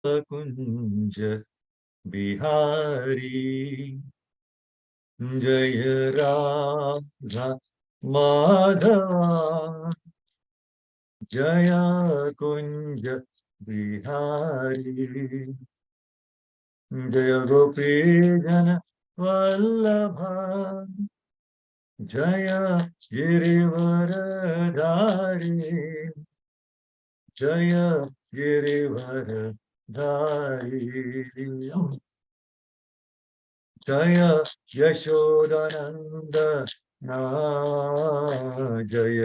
कुंज बिहारी जय राधा माधवा जय कुंज बिहारी जय गोपी जन वल्लभा जय गिरिवरधारी जय गिरिवरधारी जय यशोदानंद जय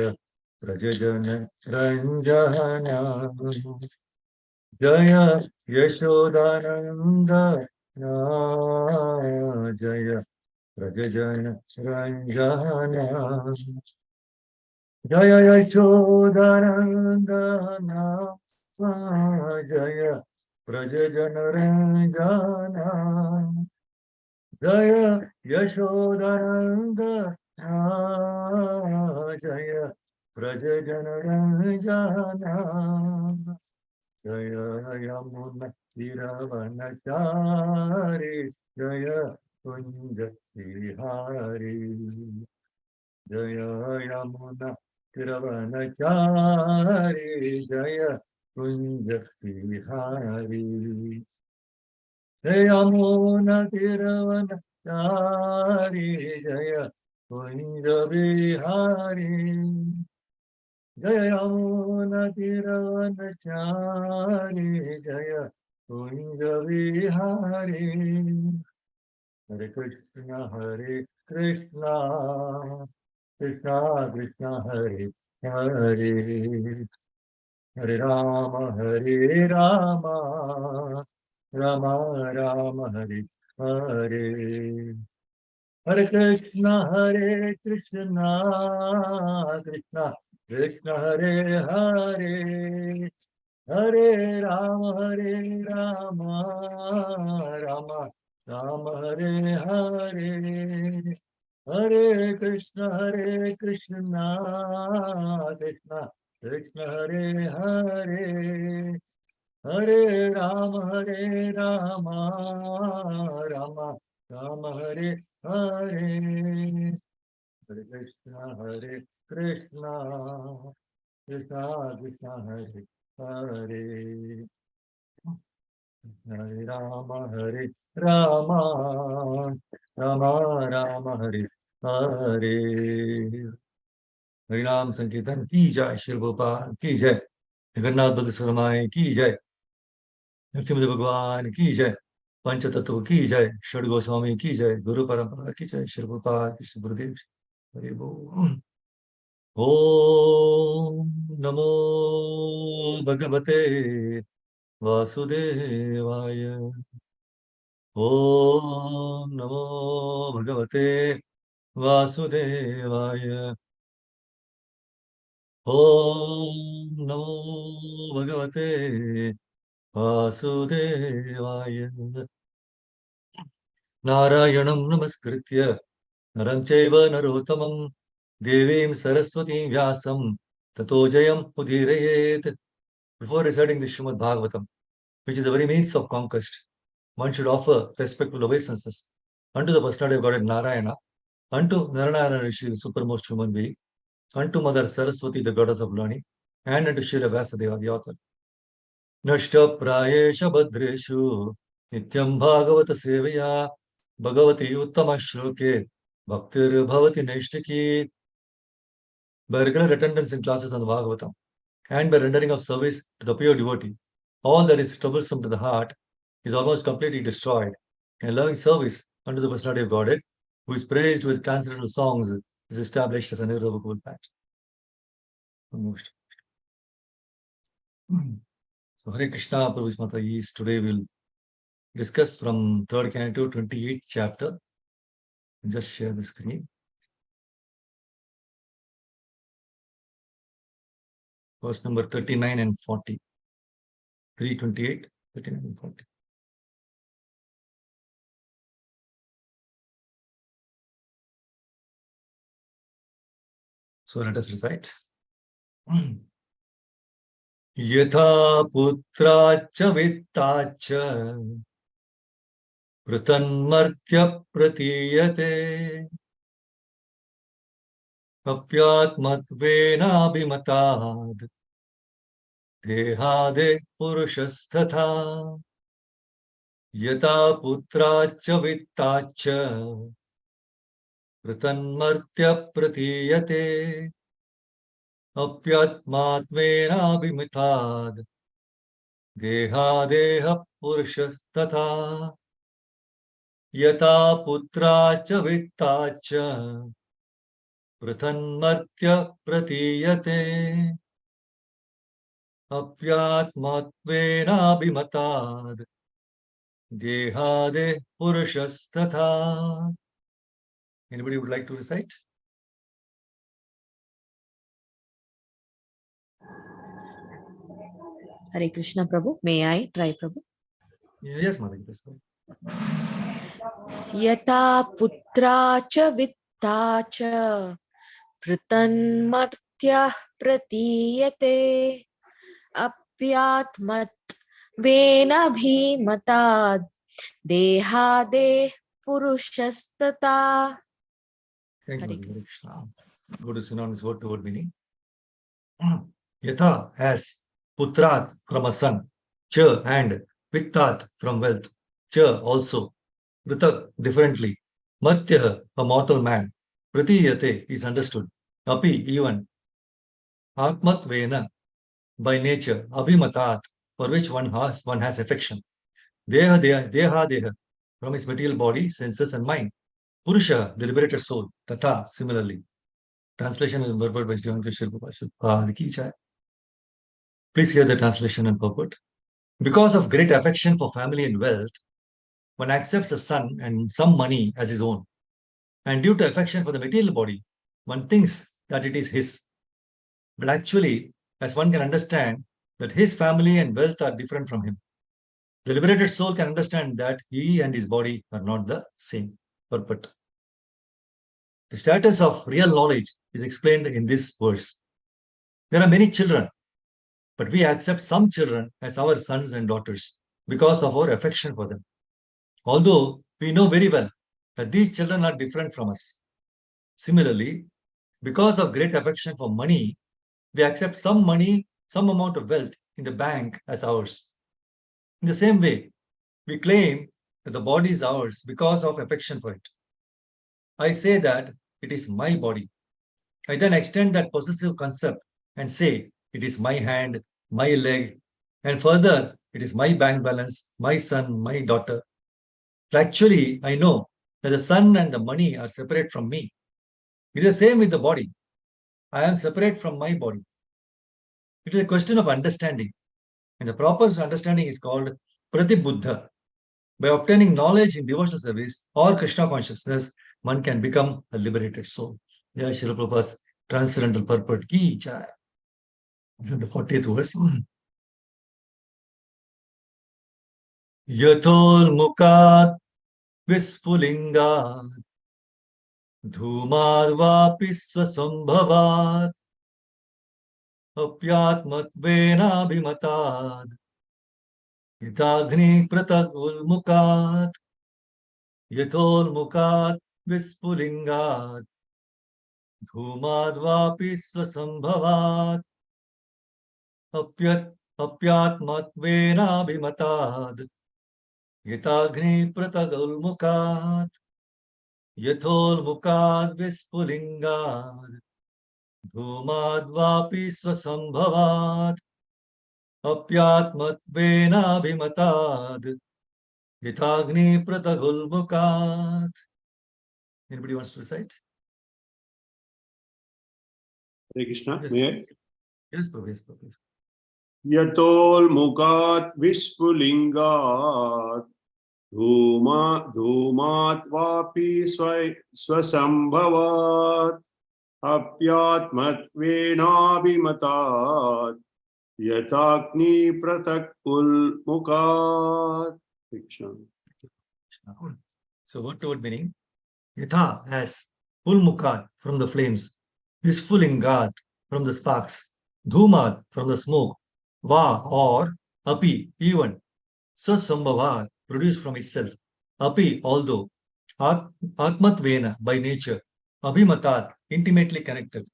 प्रजजन रंजना जय यशोदानंद जय प्रजजन रंजना जय यशोदानंदन जय प्रजजन रंजना जय यशोदानंदन जय प्रजजन रंजना जय यमुना तीरवनचारी जय कुंज बिहारी जय यमुना तीरवनचारी जय कुंज बिहारी जय यमुना तीरवनचारी जय कुंज बिहारी जय यमुना तीरवनचारी जय कुंज बिहारी हरे कृष्णा कृष्णा कृष्णा हरे हरे हरे राम राम राम हरे हरे हरे कृष्णा कृष्णा कृष्ण हरे हरे हरे राम राम राम हरे हरे हरे कृष्ण कृष्ण कृष्ण हरे हरे हरे राम राम राम हरे हरे हरे कृष्ण कृष्ण कृष्ण हरे हरे हरे राम राम राम हरे हरे हरिनाम संकीर्तन की जय। शिव गोपाल की जय। जगन्नाथ बल सरमाए की जय। नरसिंह भगवान की जय। पंच तत्व की जय। षड गोस्वामी की जय। गुरु परंपरा की जय। शिव गोपाल कृष्ण गुरुदेव हरि बोल। ओम नमो भगवते वासुदेवाय। ओम नमो भगवते वासुदेवाय। ओम नमो भगवते वासुदेवाय। नारायणं नमस्कृत्य नरं चैव नरोत्तमं देवीं सरस्वतीं व्यासं ततो जयं उदीरयेत्. Before reciting the Srimad Bhagavatam, which is the very means of conquest, one should offer respectful obeisances unto the personality of Godhead Narayana, unto Narayana Rishi, the supermost human being, unto Mother Saraswati, the goddess of learning, and unto Srila Vyasadeva, the author. Nashtaprayesha Bhadreshu Nityam Bhagavata Sevaya Bhagavati Uttama Shloke Bhaktir Bhavati Naishtiki. By regular attendance in classes on the Bhagavatam and by rendering of service to the pure devotee, all that is troublesome to the heart is almost completely destroyed. And loving service unto the personality of Godhead, who is praised with transcendental songs, is established as an irrevocable fact. So Hare Krishna, Prabhu's Mata is today we'll discuss from 3rd Canto, 28th chapter. Just share the screen. Verse number 39 and 40. 328, 39 and 40. So let us recite. Yatha putracha vittacha pratanmartya pratiyate apyatmatvena abhimatad dehade purushasthatha yata putracha vittacha pratanmartya pratiyate apyatmatvena abhimatad dehadeha purushasthatha yata putracha vittacha pratanmartya pratiyate apyatmatvena abhimatad dehade purushasthatha. Anybody would like to recite? Hare Krishna Prabhu. May I try Prabhu? Yes, Mother. Yata putra cha vitta cha pratanmartya pratiyate apyatmat vena bhimatad dehade purushastata. Thank you, Hare Mother Krishna. Go to synonymous word to word meaning. Yatha, as, putrat from a son, cha and, vittat from wealth, cha also, vritak differently, martyah a mortal man, pratiyate is understood, api even, atmatvena by nature, abhimatat for which one has affection, deha from his material body, senses and mind, purusha the liberated soul, tatha similarly. Translation is verbal by Sri Ramchandra. Please hear the translation and purport. Because of great affection for family and wealth, one accepts a son and some money as his own. And due to affection for the material body, one thinks that it is his. But actually, as one can understand that his family and wealth are different from him, the liberated soul can understand that he and his body are not the same. Purport. The status of real knowledge is explained in this verse. There are many children, but we accept some children as our sons and daughters because of our affection for them. Although we know very well that these children are different from us. Similarly, because of great affection for money, we accept some money, some amount of wealth in the bank as ours. In the same way, we claim that the body is ours because of affection for it. I say that it is my body. I then extend that possessive concept and say it is my hand, my leg, and further, it is my bank balance, my son, my daughter. Actually, I know that the son and the money are separate from me. It is the same with the body. I am separate from my body. It is a question of understanding. And the proper understanding is called Pratibuddha. By obtaining knowledge in devotional service or Krishna consciousness, one can become a liberated soul. Jai Srila Prabhupada's transcendental purport ki jai. The 40th verse. Yathol mukat vispulingat धूमाद् वापि स्वसंभवात् अप्यात्मत्वेनाभिमतात् यथाग्नि पृथगुल्मुखात् यथोल्मुखात् विस्फुलिङ्गात् धूमाद् वापि स्वसंभवात् अप्यात्मत्वेनाभिमतात् यथाग्नि पृथगुल्मुखात् यथोल्मुखात् विस्फुलिङ्गात् धूमाद्वापि स्वसंभवात् apyatmatvenaabhimatad yatagni pratagulmukat. Anybody wants to recite? Hare Krishna. Yes. May I? Yes, Prabhu. Yes, Prabhu. Yatol mukat vispulingat dhumat vapi swasambhavat apyatmatvenabhimatat yatagni pratakul mukat. Krishna. So word to word meaning, yatha as ulmukat from the flames, visfulingat from the sparks, dhumat from the smoke, Va or api, even. Sasambhava, produced from itself. Api, although. Atmatvena, by nature. Abhimatat, intimately connected.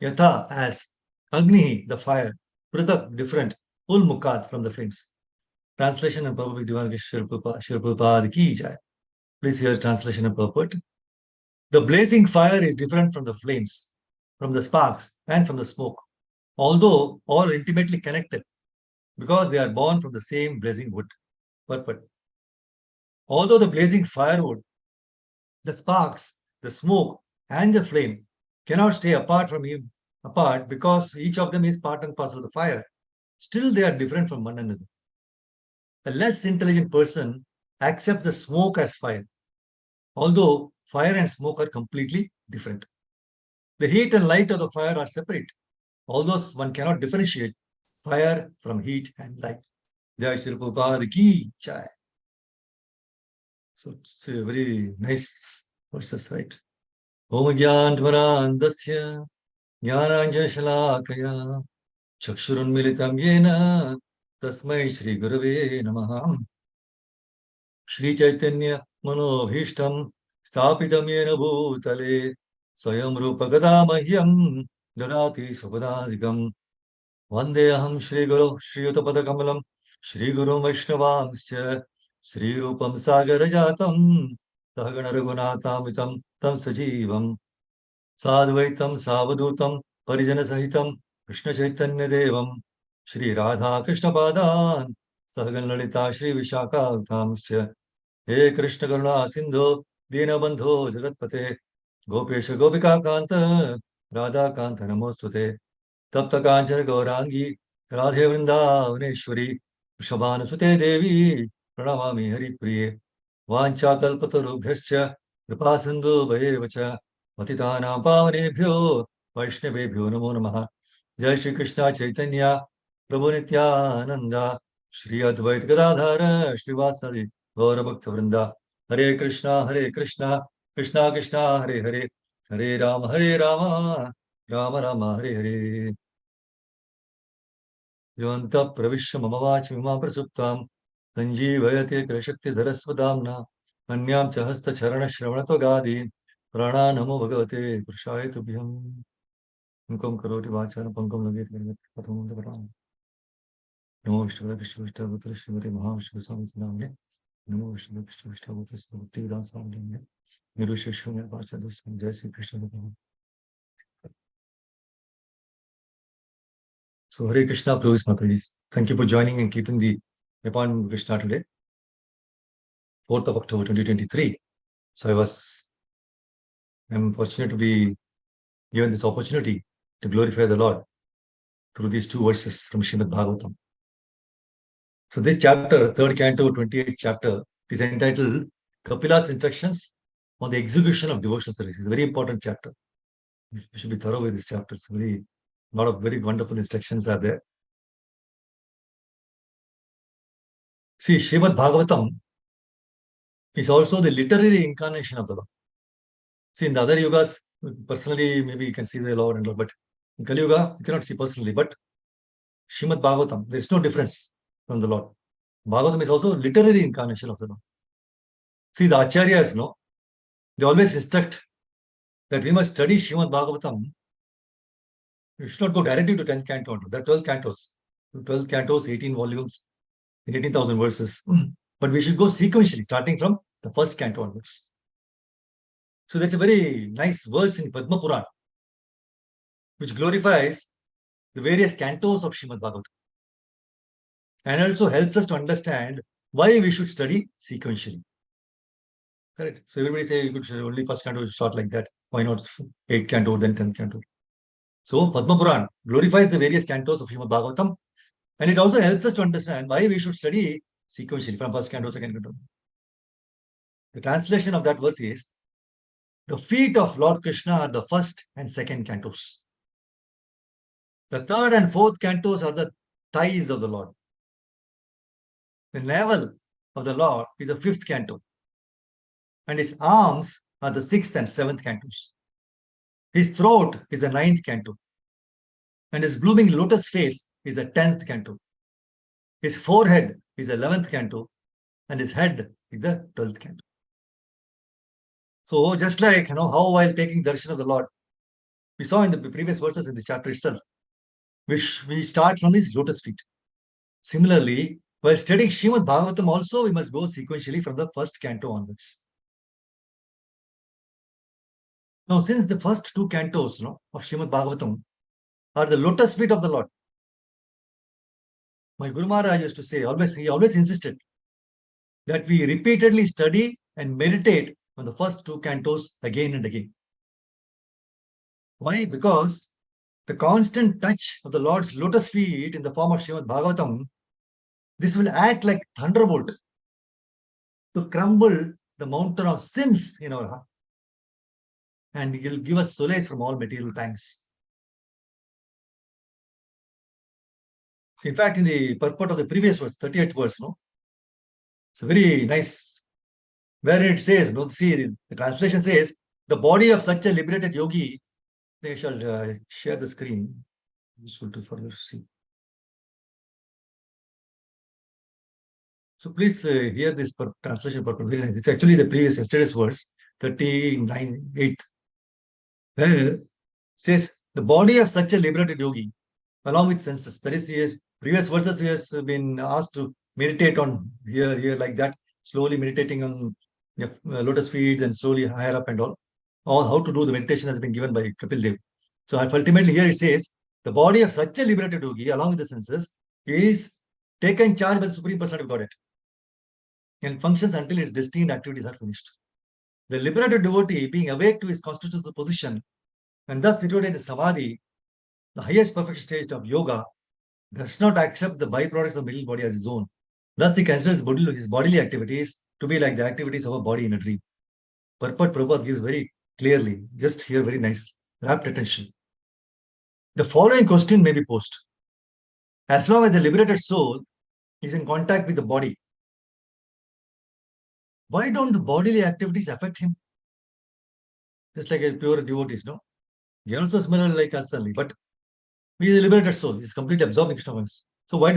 Yatha, as. Agni, the fire. Pratak, different. Ulmukat, from the flames. Translation and purport Divine Sri Prabhupada ki jai. Please hear translation and purport. The blazing fire is different from the flames, from the sparks, and from the smoke, although all intimately connected, because they are born from the same blazing wood. Purport. Although the blazing firewood, the sparks, the smoke, and the flame cannot stay apart because each of them is part and parcel of the fire, still they are different from one another. A less intelligent person accepts the smoke as fire, although fire and smoke are completely different. The heat and light of the fire are separate, although one cannot differentiate fire from heat and light. Jai Shri Prabhupada ki jai. So it's a very nice verses, right? Om Gyan Dvarandasya Jnananjana Shalakaya Chakshurun Militam Yena Tasmai Shri Gurave Namaha Shri Chaitanya Manobhishtam Stapitam Yena Bhutale Swayam Rupa Gadamahyam Dadati Supadadikam Vandeham Shri Guru Shri Utapada Kamalam Shri Guru Vaishnavamscha Shri Rupam Sagarajatam Sahagana Raghunatamitam Tam Sajivam Sadvaitam Savadutam Parijana Sahitam Krishna Chaitanya Devam Shri Radha Krishna Padan Sahagan Lalita Shri Vishaka Utamscha He Krishna Karuna Sindhu Dinabandho Jagatpate Gopesha Gopika Kanta Radha Kanta Namostute Tapta Kanchana Gaurangi Radhe Vrindavaneshwari Vrishabhanusute Devi Pranamami Hari Priye Vancha Kalpatarubhyascha Kripa Sindhu Bhayevacha Patitanam Pavanebhyo Vaishnavebhyo Namo Namaha Jai Shri Krishna Chaitanya Prabhu Nityananda Shri Advaita Gadadhara Srivasadi Gaura Bhakta Vrinda Hare Krishna Krishna Krishna Hare Hare Hare Rama Rama Rama Hare Hare Yonta Pravishya Mamavachi Mima Prasuptam Sanjeevayate Krishakti Dharasvadamna Anyam Chahasta Charana Shravanato Gadi Prana Namo Bhagavate Purushaya Tubhyam Mukam Karoti Vachana Pankam Lagit Patamam Devaram Namo Vishnu Krishna Vishnu Bhutra Srimati Mahavishnu Samitinamne Namo Vishnu Krishna Vishnu Bhutra Srimati Vidan Samdhamne Nirushishwanya Vachadus Jai Sri Krishna Bhagavan. So Hare Krishna, Prabhu's Mataris. Thank you for joining and keeping the appointment with Krishna today, 4th of October 2023. So I'm fortunate to be given this opportunity to glorify the Lord through these two verses from Srimad Bhagavatam. So this chapter, 3rd canto, 28th chapter, is entitled Kapila's Instructions on the Execution of Devotional Service. It's a very important chapter. You should be thorough with this chapter. It's a lot of very wonderful instructions are there. See, Srimad Bhagavatam is also the literary incarnation of the Lord. See, in the other yugas, personally, maybe you can see the Lord and all, but in Kali Yuga, you cannot see personally. But Srimad Bhagavatam, there is no difference from the Lord. Bhagavatam is also literary incarnation of the Lord. See, the Acharyas, they always instruct that we must study Srimad Bhagavatam. You should not go directly to 10th canto. There are 12 cantos. 12 cantos, 18 volumes, 18,000 verses. But we should go sequentially, starting from the first canto onwards. So that's a very nice verse in Padma Puran, which glorifies the various cantos of Srimad Bhagavatam. And also helps us to understand why we should study sequentially. Correct. So everybody say you could only first canto start like that. Why not 8th canto, then 10th canto? So Padma Puran glorifies the various cantos of Srimad Bhagavatam, and it also helps us to understand why we should study sequentially from first canto, second canto. The translation of that verse is, the feet of Lord Krishna are the first and second cantos. The third and fourth cantos are the thighs of the Lord. The navel of the Lord is the 5th canto, and his arms are the 6th and 7th cantos. His throat is the 9th canto, and his blooming lotus face is the 10th canto. His forehead is the 11th canto, and his head is the 12th canto. So just like, how while taking darshan of the Lord, we saw in the previous verses in this chapter itself, we start from his lotus feet. Similarly, while studying Srimad Bhagavatam also, we must go sequentially from the first canto onwards. Now, since the first two cantos of Srimad Bhagavatam are the lotus feet of the Lord, my Guru Maharaj used to say, he always insisted that we repeatedly study and meditate on the first two cantos again and again. Why? Because the constant touch of the Lord's lotus feet in the form of Srimad Bhagavatam, this will act like thunderbolt to crumble the mountain of sins in our heart. And it will give us solace from all material pangs. So in fact, in the purport of the previous verse, 38th verse, it's a very nice, where it says, see, the translation says, the body of such a liberated yogi, they shall share the screen. Useful to further see. So please hear this translation purport. Very nice. It's actually the previous yesterday's verse, 39:8. There says, the body of such a liberated yogi, along with senses. That is, previous verses he has been asked to meditate on here like that, slowly meditating on lotus feet and slowly higher up and all. Or how to do the meditation has been given by Kapil Dev. So ultimately here it says, the body of such a liberated yogi, along with the senses, is taken charge by the Supreme Personality of Godhead and functions until its destined activities are finished. The liberated devotee, being awake to his constitutional position and thus situated in samadhi, the highest perfect state of yoga, does not accept the byproducts of material body as his own. Thus, he considers his bodily activities to be like the activities of a body in a dream. Purport Prabhupada gives very clearly, just here, very nice, rapt attention. The following question may be posed. As long as the liberated soul is in contact with the body, why don't the bodily activities affect him? Just like a pure devotee, He also similar like us only, but he is a liberated soul. He is completely absorbed in Krishna. So why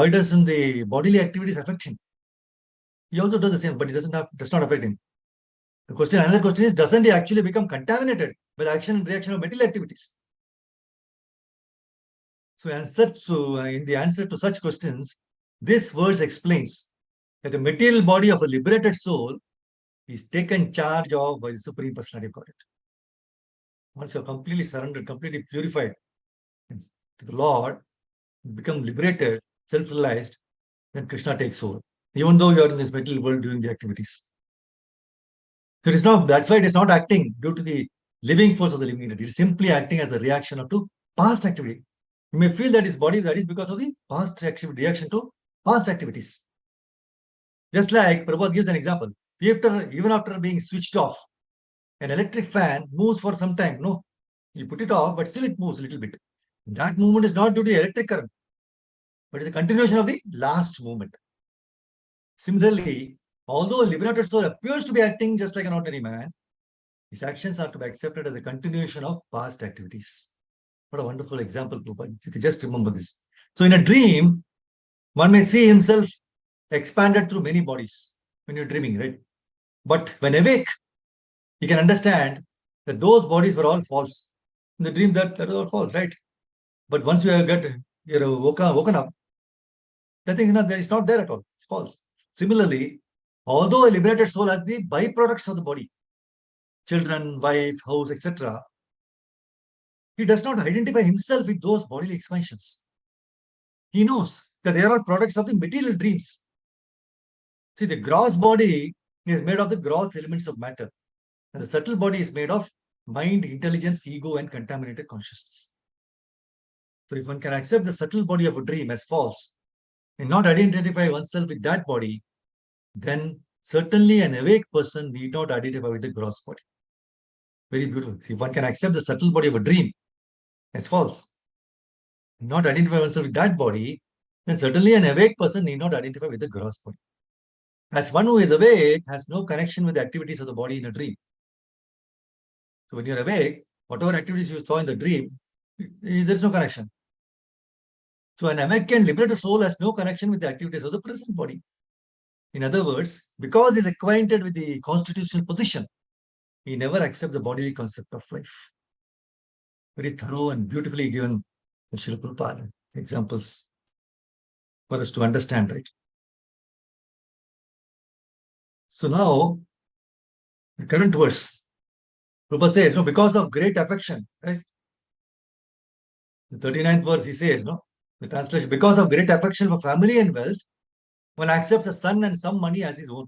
doesn't the bodily activities affect him? He also does the same, but it does not affect him. Another question is, doesn't he actually become contaminated by the action and reaction of material activities? So in the answer to such questions, this verse explains that the material body of a liberated soul is taken charge of by the Supreme Personality of Godhead. Once you are completely surrendered, completely purified to the Lord, you become liberated, self-realized, then Krishna takes over, even though you are in this material world doing the activities. So that's why it is not acting due to the living force of the living entity. It is simply acting as a reaction to past activity. You may feel that his body, that is because of the past reaction to past activities. Just like Prabhupada gives an example. Even after being switched off, an electric fan moves for some time. No, you put it off, but still it moves a little bit. That movement is not due to electric current, but it's a continuation of the last movement. Similarly, although a liberated soul appears to be acting just like an ordinary man, his actions are to be accepted as a continuation of past activities. What a wonderful example, Prabhupada. You can just remember this. So in a dream, one may see himself expanded through many bodies when you're dreaming, right? But when awake, you can understand that those bodies were all false. In the dream, that was all false, right? But once you get woken up, that thing is not there at all. It's false. Similarly, although a liberated soul has the byproducts of the body, children, wife, house, etc., he does not identify himself with those bodily expansions. He knows that they are all products of the material dreams. See, the gross body is made of the gross elements of matter, and the subtle body is made of mind, intelligence, ego, and contaminated consciousness. So if one can accept the subtle body of a dream as false and not identify oneself with that body, then certainly an awake person need not identify with the gross body. Very beautiful. If one can accept the subtle body of a dream as false, not identify oneself with that body, then certainly an awake person need not identify with the gross body. As one who is awake has no connection with the activities of the body in a dream. So when you're awake, whatever activities you saw in the dream, there's no connection. So an awakened liberated soul has no connection with the activities of the present body. In other words, because he is acquainted with the constitutional position, he never accepts the bodily concept of life. Very thorough and beautifully given Srila Prabhupada examples for us to understand, right? So now, the current verse, Prabhupada says, no, because of great affection, right? The 39th verse, he says, no, the translation, because of great affection for family and wealth, one accepts a son and some money as his own.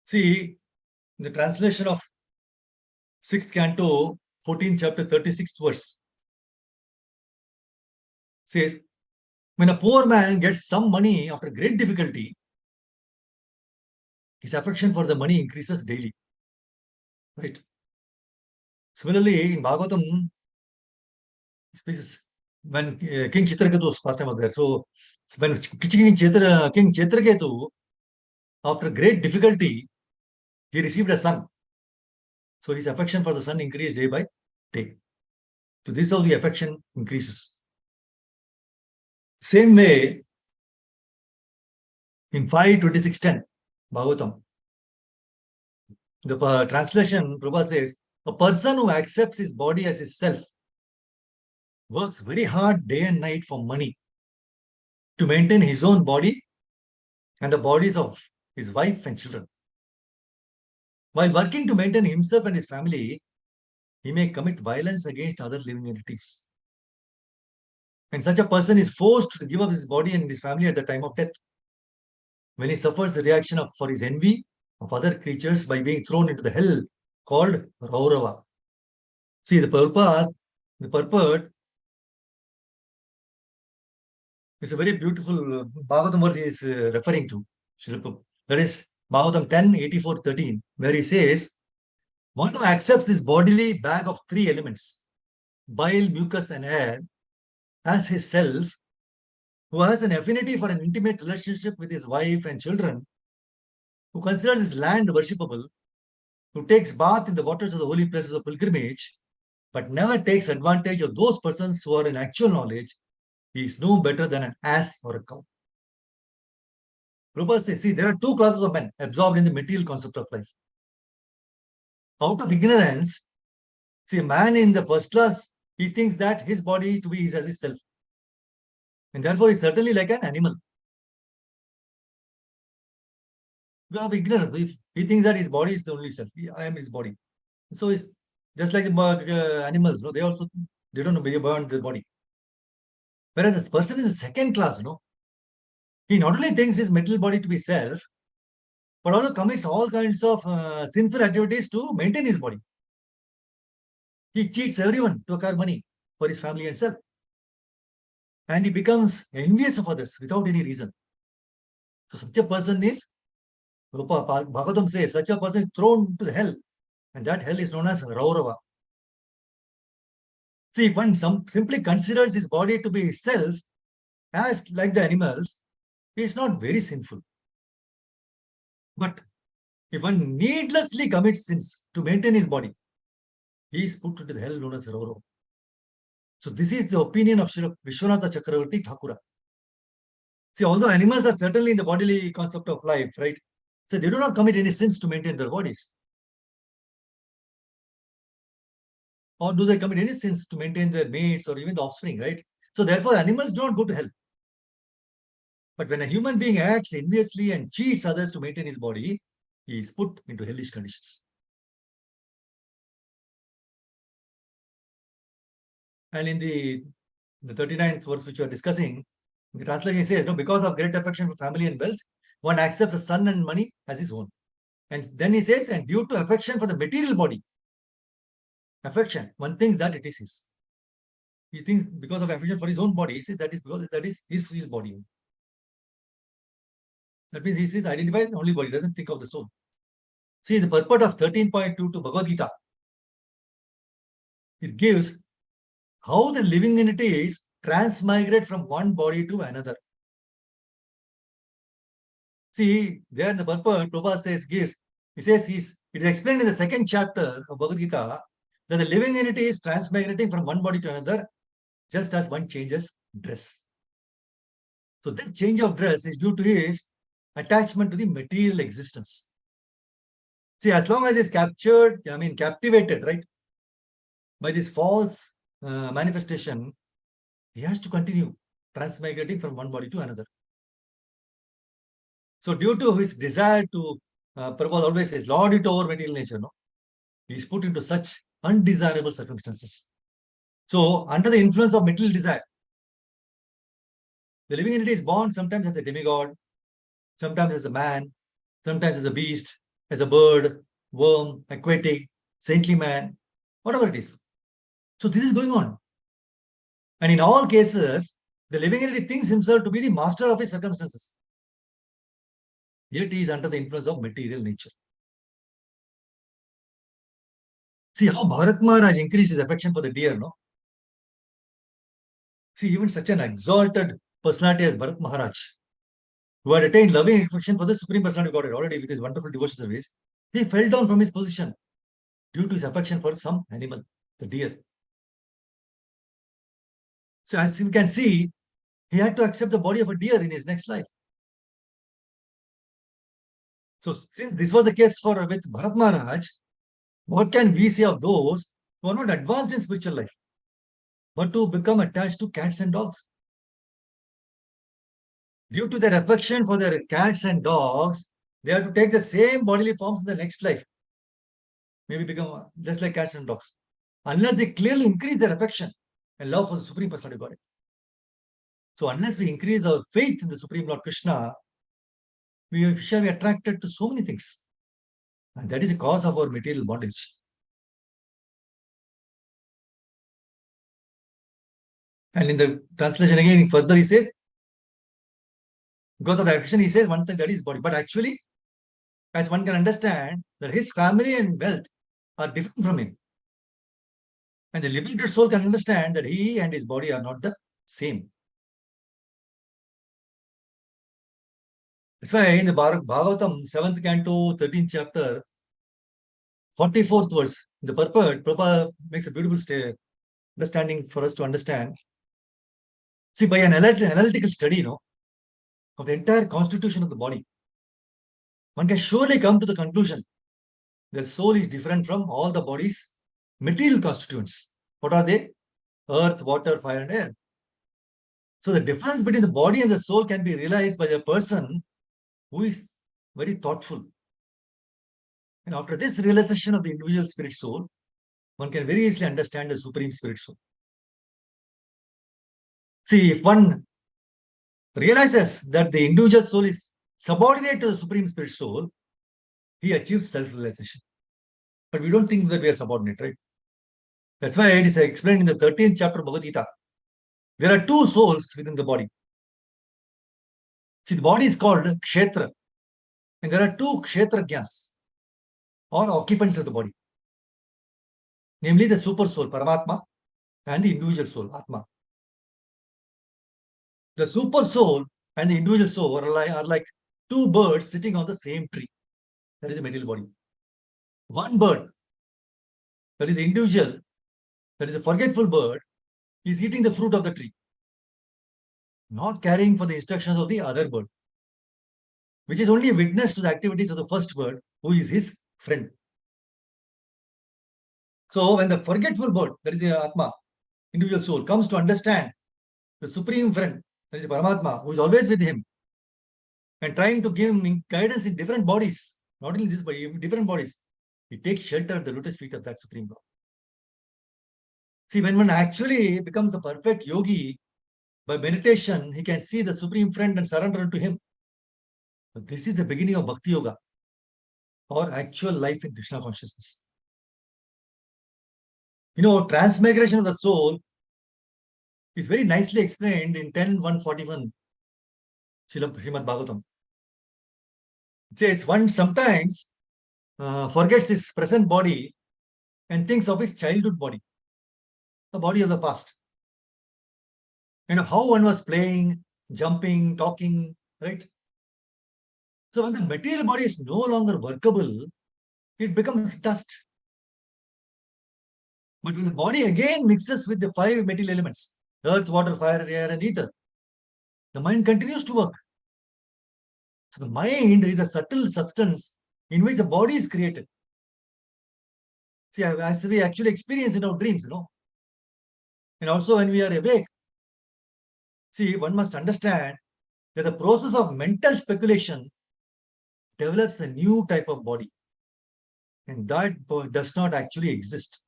See, the translation of 6th canto, 14th chapter, 36th verse says, when a poor man gets some money after great difficulty, his affection for the money increases daily. Right? Similarly, in Bhagavatam, speaks when King Chitraketu was first time was there. So when King Chitraketu, after great difficulty, he received a son. So his affection for the son increased day by day. So this is how the affection increases. Same way, in 5:26:10, Bhagavatam, the translation, Prabhupada says, a person who accepts his body as his self works very hard day and night for money to maintain his own body and the bodies of his wife and children. While working to maintain himself and his family, he may commit violence against other living entities. And such a person is forced to give up his body and his family at the time of death, when he suffers the reaction for his envy of other creatures by being thrown into the hell called Raurava. See, the purport is a very beautiful Bhagavatam verse he is referring to. That is Bhagavatam 10:84-13, where he says, one who accepts this bodily bag of three elements, bile, mucus, and air, as his self, who has an affinity for an intimate relationship with his wife and children, who considers his land worshipable, who takes bath in the waters of the holy places of pilgrimage, but never takes advantage of those persons who are in actual knowledge, he is no better than an ass or a cow. Prabhupada says, see, there are two classes of men absorbed in the material concept of life. Out of ignorance, see, a man in the first class, he thinks that his body to be is as his self. And therefore, he's certainly like an animal. You have ignorance. If he thinks that his body is the only self, I am his body. So it's just like animals, no? They also, they don't know, they burn their body. Whereas this person is a second class, no? He not only thinks his material body to be self, but also commits all kinds of sinful activities to maintain his body. He cheats everyone to acquire money for his family and self. And he becomes envious of others without any reason. So such a person is, Bhagavatam says, such a person is thrown to the hell. And that hell is known as Raurava. See, if one simply considers his body to be his self, as like the animals, he is not very sinful. But if one needlessly commits sins to maintain his body, he is put into the hell known as Raurava. So this is the opinion of Srila Vishwanatha Chakravarti Thakura. See, although animals are certainly in the bodily concept of life, right? So they do not commit any sins to maintain their bodies. Or do they commit any sins to maintain their mates or even the offspring, right? So therefore, animals don't go to hell. But when a human being acts enviously and cheats others to maintain his body, he is put into hellish conditions. And in the 39th verse which we are discussing, the translation says, no, because of great affection for family and wealth, one accepts a son and money as his own. And then he says, and due to affection for the material body, affection, one thinks that it is his. He thinks because of affection for his own body, he says that is because that is his body. That means he says identifies only body, doesn't think of the soul. See, the purport of 13.2 to Bhagavad Gita, it gives how the living entities transmigrate from one body to another. See, there in the purport, Prabhupada says, it is explained in the second chapter of Bhagavad Gita, that the living entity is transmigrating from one body to another, just as one changes dress. So that change of dress is due to his attachment to the material existence. See, as long as he's captivated, right, by this false manifestation, he has to continue transmigrating from one body to another. So due to his desire to, Prabhupada always says, lord it over material nature, no? He is put into such undesirable circumstances. So under the influence of material desire, the living entity is born sometimes as a demigod, sometimes as a man, sometimes as a beast, as a bird, worm, aquatic, saintly man, whatever it is. So this is going on. And in all cases, the living entity thinks himself to be the master of his circumstances. Yet he is under the influence of material nature. See how Bharat Maharaj increased his affection for the deer, no? See, even such an exalted personality as Bharat Maharaj, who had attained loving affection for the Supreme Personality of Godhead already with his wonderful devotional service, he fell down from his position due to his affection for some animal, the deer. So as you can see, he had to accept the body of a deer in his next life. So since this was the case with Bharat Maharaj, what can we say of those who are not advanced in spiritual life, but to become attached to cats and dogs? Due to their affection for their cats and dogs, they have to take the same bodily forms in the next life. Maybe become just like cats and dogs. Unless they clearly increase their affection and love for the Supreme Personality of Godhead. So unless we increase our faith in the Supreme Lord Krishna, we shall be attracted to so many things. And that is the cause of our material bondage. And in the translation again, further he says, because of the affection, he says one thing, that is body. But actually, as one can understand, that his family and wealth are different from him. And the liberated soul can understand that he and his body are not the same. That's why in the Bhagavatam, 7th canto, 13th chapter, 44th verse, the purport, Prabhupada makes a beautiful understanding for us to understand. See, by an analytical study, of the entire constitution of the body, one can surely come to the conclusion the soul is different from all the body's material constituents. What are they? Earth, water, fire, and air. So the difference between the body and the soul can be realized by the person who is very thoughtful. And after this realization of the individual spirit soul, one can very easily understand the Supreme Spirit soul. See, if one realizes that the individual soul is subordinate to the Supreme Spirit soul, he achieves self-realization. But we don't think that we are subordinate, right? That's why it is explained in the 13th chapter of Bhagavad Gita. There are two souls within the body. See, the body is called Kshetra. And there are two Kshetrajnas, or occupants of the body. Namely, the super soul, Paramatma, and the individual soul, Atma. The super soul and the individual soul are like two birds sitting on the same tree. That is the material body. One bird, that is individual, that is a forgetful bird, is eating the fruit of the tree, not caring for the instructions of the other bird, which is only a witness to the activities of the first bird, who is his friend. So when the forgetful bird, that is the Atma, individual soul, comes to understand the supreme friend, that is Paramatma, who is always with him, and trying to give him guidance in different bodies, not only this body, different bodies, he takes shelter at the lotus feet of that Supreme Lord. See, when one actually becomes a perfect yogi, by meditation, he can see the Supreme Friend and surrender to him. But this is the beginning of Bhakti Yoga, or actual life in Krishna consciousness. Transmigration of the soul is very nicely explained in 10.141 Srimad Bhagavatam. It says, one sometimes forgets his present body and thinks of his childhood body, the body of the past. How one was playing, jumping, talking, right? So when the material body is no longer workable, it becomes dust. But when the body again mixes with the 5 material elements, earth, water, fire, air, and ether, the mind continues to work. So the mind is a subtle substance in which the body is created. See, as we actually experience in our dreams, and also when we are awake. See, one must understand that the process of mental speculation develops a new type of body, and that does not actually exist.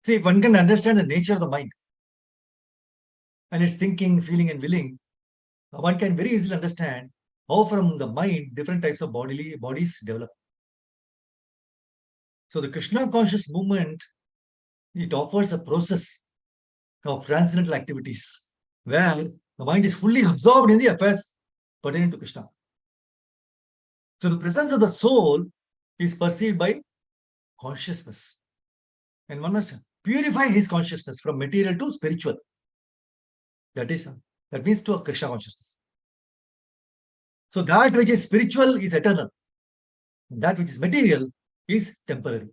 See, if one can understand the nature of the mind and its thinking, feeling, and willing, one can very easily understand how from the mind different types of bodies develop. So the Krishna conscious movement, it offers a process of transcendental activities where the mind is fully absorbed in the affairs pertaining to Krishna. So the presence of the soul is perceived by consciousness, and one must purify his consciousness from material to spiritual. That means to a Krishna consciousness. So that which is spiritual is eternal. That which is material is temporary.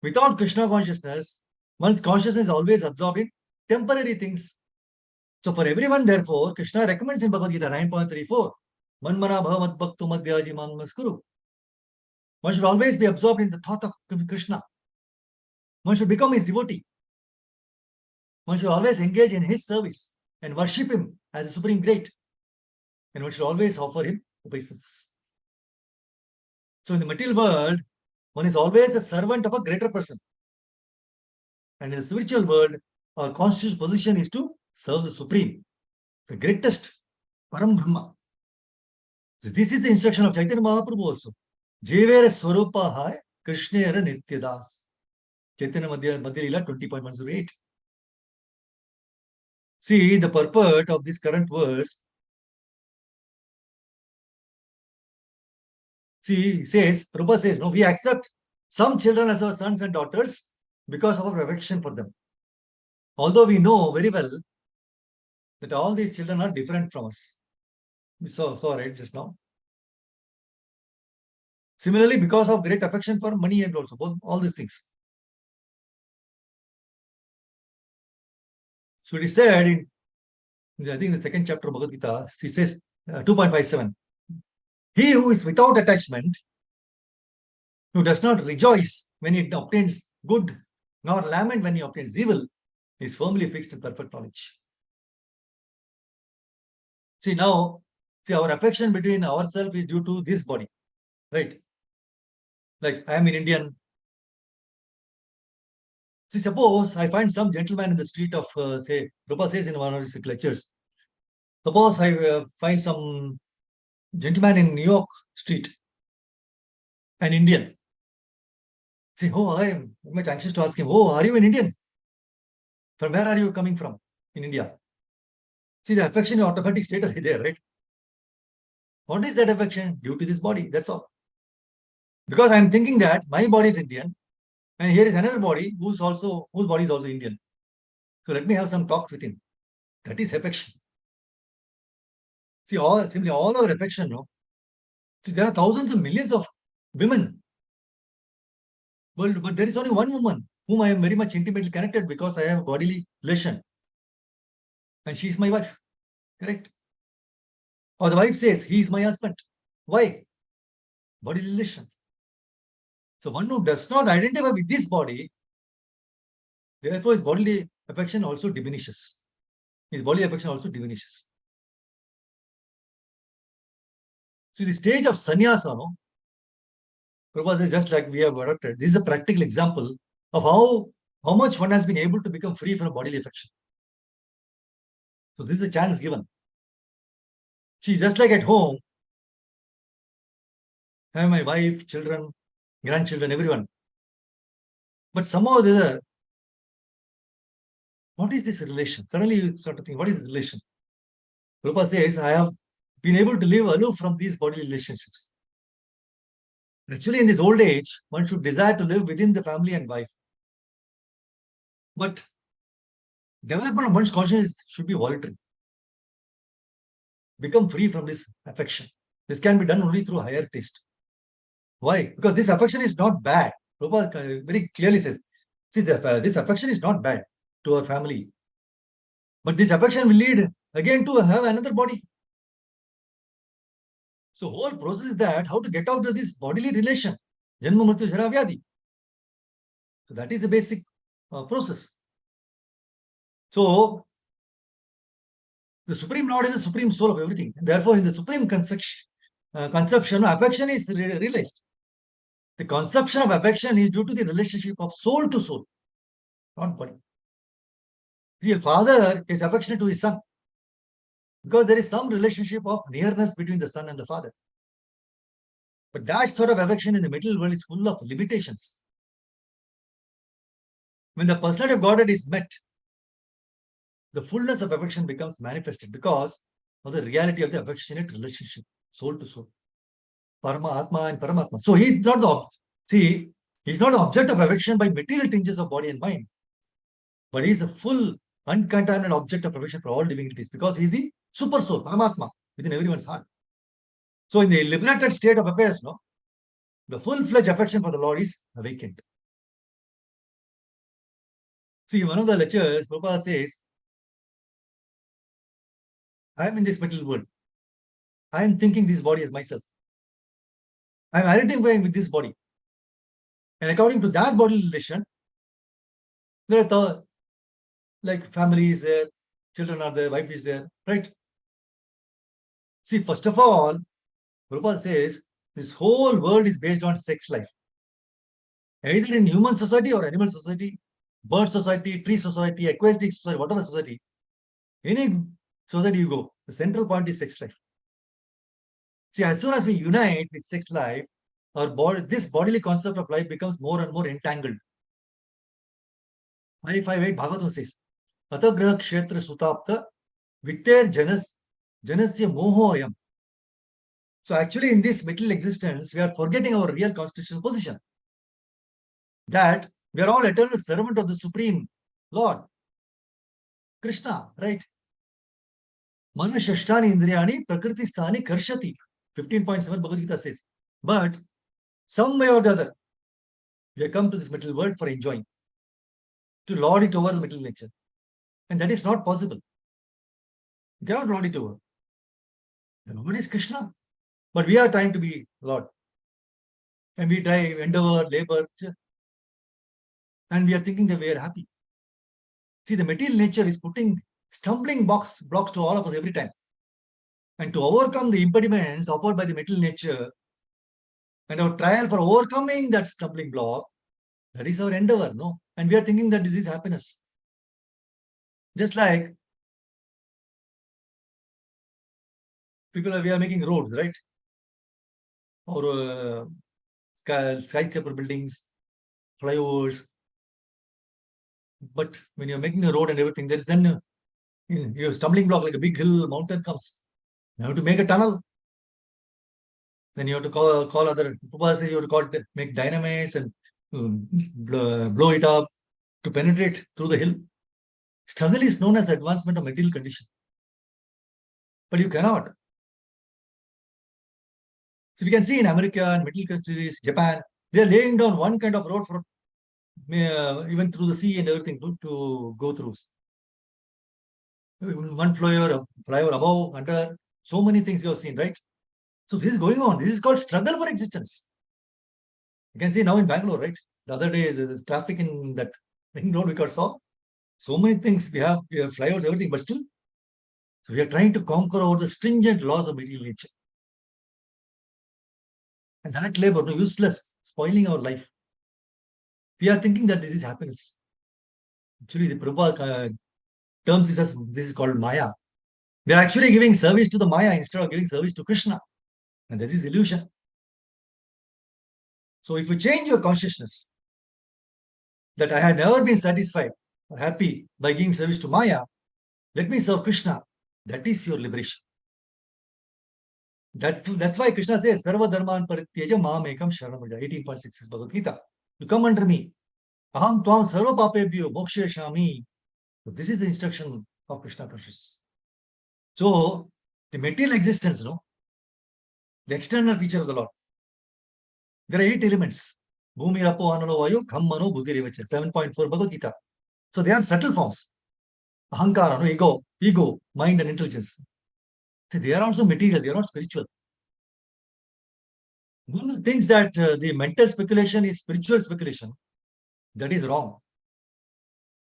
Without Krishna consciousness, one's consciousness is always absorbed in temporary things. So for everyone, therefore, Krishna recommends in Bhagavad Gita 9.34, Manmana bhavat bhaktu madhyaji manmaskuru. One should always be absorbed in the thought of Krishna. One should become his devotee. One should always engage in his service and worship him as a supreme great. And one should always offer him obeisances. So in the material world, one is always a servant of a greater person. And in the spiritual world, our conscious position is to serve the supreme, the greatest, Param Brahma. So this is the instruction of Chaitanya Mahaprabhu also. Jevera Swarupa Hai Krishnera Nityadas. Chaitanya Madhya Lila 20.108. See, the purport of this current verse, see, he says, Prabhupada says, no, we accept some children as our sons and daughters because of our affection for them. Although we know very well that all these children are different from us. We saw right just now. Similarly, because of great affection for money and also all these things. So it is said in, I think, the second chapter of Bhagavad Gita, he says 2.57. He who is without attachment, who does not rejoice when he obtains good, nor lament when he obtains evil, is firmly fixed in perfect knowledge. See, now, our affection between ourselves is due to this body, right? Like, I am an Indian. See, suppose I find some gentleman in the street of, say, Prabhupada says in one of his lectures, suppose I find some gentleman in New York street, an Indian. See, I am much anxious to ask him, are you an Indian? From where are you coming from in India? See, the affection is automatic state there, right? What is that affection? Due to this body, that's all. Because I am thinking that my body is Indian, and here is another body whose body is also Indian. So let me have some talk with him. That is affection. See, simply all our affection, See, there are thousands and millions of women. But there is only one woman whom I am very much intimately connected because I have a bodily relation. And she is my wife. Correct? Or the wife says, he is my husband. Why? Bodily relation. So one who does not identify with this body, therefore his bodily affection also diminishes. His bodily affection also diminishes. So the stage of sannyasa, Prabhupada says, just like we have adopted, this is a practical example of how much one has been able to become free from bodily affection. So this is a chance given. See, just like at home, I have my wife, children, grandchildren, everyone. But somehow or the other, what is this relation? Suddenly you start to think, what is this relation? Prabhupada says, I have been able to live aloof from these bodily relationships. Actually, in this old age, one should desire to live within the family and wife. But development of one's consciousness should be voluntary. Become free from this affection. This can be done only through higher taste. Why? Because this affection is not bad. Prabhupada very clearly says, See, this affection is not bad to our family. But this affection will lead again to have another body. So whole process is that how to get out of this bodily relation. Janma Mrityu Jara Vyadi. So that is the basic process. So the Supreme Lord is the Supreme Soul of everything. Therefore, in the Supreme conception, affection is realized. The conception of affection is due to the relationship of soul to soul, not body. The father is affectionate to his son because there is some relationship of nearness between the son and the father. But that sort of affection in the material world is full of limitations. When the personality of Godhead is met, the fullness of affection becomes manifested because of the reality of the affectionate relationship, soul to soul, Parama Atma and Paramatma. So he's not he's not the object of affection by material tinges of body and mind, but he's a full, uncontaminated object of affection for all living entities because he's the super soul, Paramatma, within everyone's heart. So in the liberated state of affairs, the full-fledged affection for the Lord is awakened. See, in one of the lectures, Prabhupada says, I am in this material world. I am thinking this body as myself. I am identifying with this body. And according to that body relation, there are like family is there, children are there, wife is there, right? See, first of all, Prabhupada says, this whole world is based on sex life. Either in human society or animal society, bird society, tree society, aquatic society, whatever society, any society you go, the central point is sex life. See, as soon as we unite with sex life, this bodily concept of life becomes more and more entangled. 558 Bhagavatam says, Atagraha Kshetra Sutapta Vikter Janasya Mohoyam. So actually in this material existence, we are forgetting our real constitutional position. That we are all eternal servant of the Supreme Lord, Krishna, right? Mana Shashtani Indriyani Prakriti Sthani Karshati. 15.7 Bhagavad Gita says. But some way or the other, we have come to this material world for enjoying, to lord it over the material nature. And that is not possible. You cannot lord it over. The Lord is Krishna. But we are trying to be Lord. And we try, endeavor, labor, and we are thinking that we are happy. See, the material nature is putting stumbling blocks to all of us every time. And to overcome the impediments offered by the material nature and our trial for overcoming that stumbling block, that is our endeavor, no? And we are thinking that this is happiness. Just like we are making roads, right? Or skyscraper buildings, flyovers. But when you're making a road and everything, there is then your stumbling block like a big hill, mountain comes. You have to make a tunnel. Then you have to call other, you have to make dynamites and blow it up to penetrate through the hill. Struggle is known as advancement of material condition. But you cannot. So we can see in America and middle countries, Japan, they are laying down one kind of road for even through the sea and everything to go through. One flyover above, under, so many things you have seen, right? So this is going on. This is called struggle for existence. You can see now in Bangalore, right? The other day, the traffic in that ring road we saw. So many things we have flyovers, everything, but still, so we are trying to conquer over the stringent laws of material nature. And that labor, useless, spoiling our life. We are thinking that this is happiness. Actually, the Prabhupada terms this is called Maya. We are actually giving service to the Maya instead of giving service to Krishna. And this is illusion. So if you change your consciousness that I had never been satisfied or happy by giving service to Maya, let me serve Krishna. That is your liberation. That's why Krishna says, Sarva Dharman Parityaja Maam Ekam Sharanam Vraja, 18.6 Bhagavad Gita. You come under me. Aham Tvam Sarva Papebhyo Mokshe Shami. So this is the instruction of Krishna consciousness. So the material existence, the external feature of the Lord. There are 8 elements. Bhumi Rapo Analo Vayu, Kammano Buddhirivacha, 7.4 Bhagavad Gita. So they are subtle forms. Ahankara, no, ego, mind and intelligence. See, they are also material, they are not spiritual. One of the things that the mental speculation is spiritual speculation, that is wrong.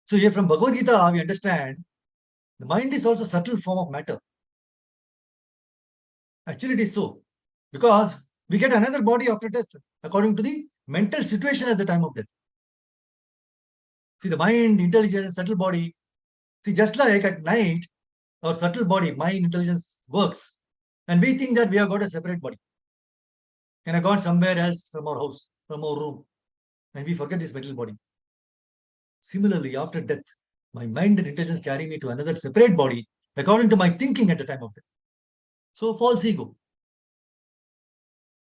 So here from Bhagavad Gita, we understand the mind is also a subtle form of matter. Actually, it is so. Because we get another body after death, according to the mental situation at the time of death. See, the mind, intelligence, subtle body. See, just like at night, our subtle body, mind, intelligence works. And we think that we have got a separate body. And I got somewhere else from our house, from our room. And we forget this mental body. Similarly, after death, my mind and intelligence carry me to another separate body, according to my thinking at the time of death. So, false ego.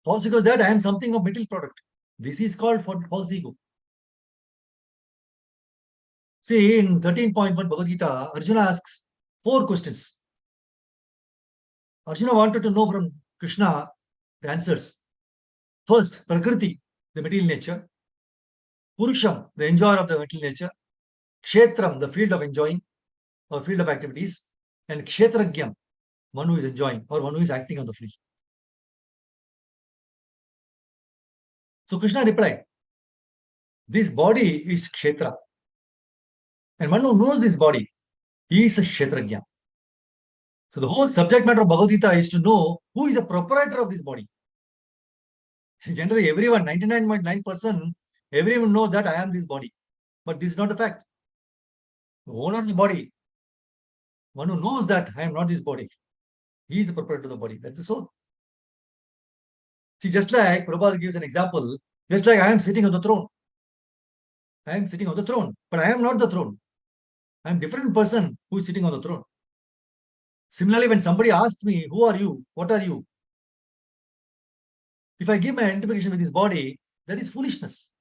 False ego is that I am something of material product. This is called false ego. See, in 13.1 Bhagavad Gita, Arjuna asks 4 questions. Arjuna wanted to know from Krishna the answers. First, Prakriti, the material nature. Purusham, the enjoyer of the material nature. Kshetram, the field of enjoying or field of activities. And Kshetragyam, one who is enjoying or one who is acting on the field. So Krishna replied, this body is Kshetra. And one who knows this body, he is a Kshetragya. So the whole subject matter of Bhagavad Gita is to know who is the proprietor of this body. Generally, everyone, 99.9%, everyone knows that I am this body. But this is not the fact. The owner of the body, one who knows that I am not this body, he is the proprietor of the body. That's the soul. See, just like Prabhupada gives an example, just like I am sitting on the throne. I am sitting on the throne, but I am not the throne. I am a different person who is sitting on the throne. Similarly, when somebody asks me, who are you? What are you? If I give my identification with this body, that is foolishness.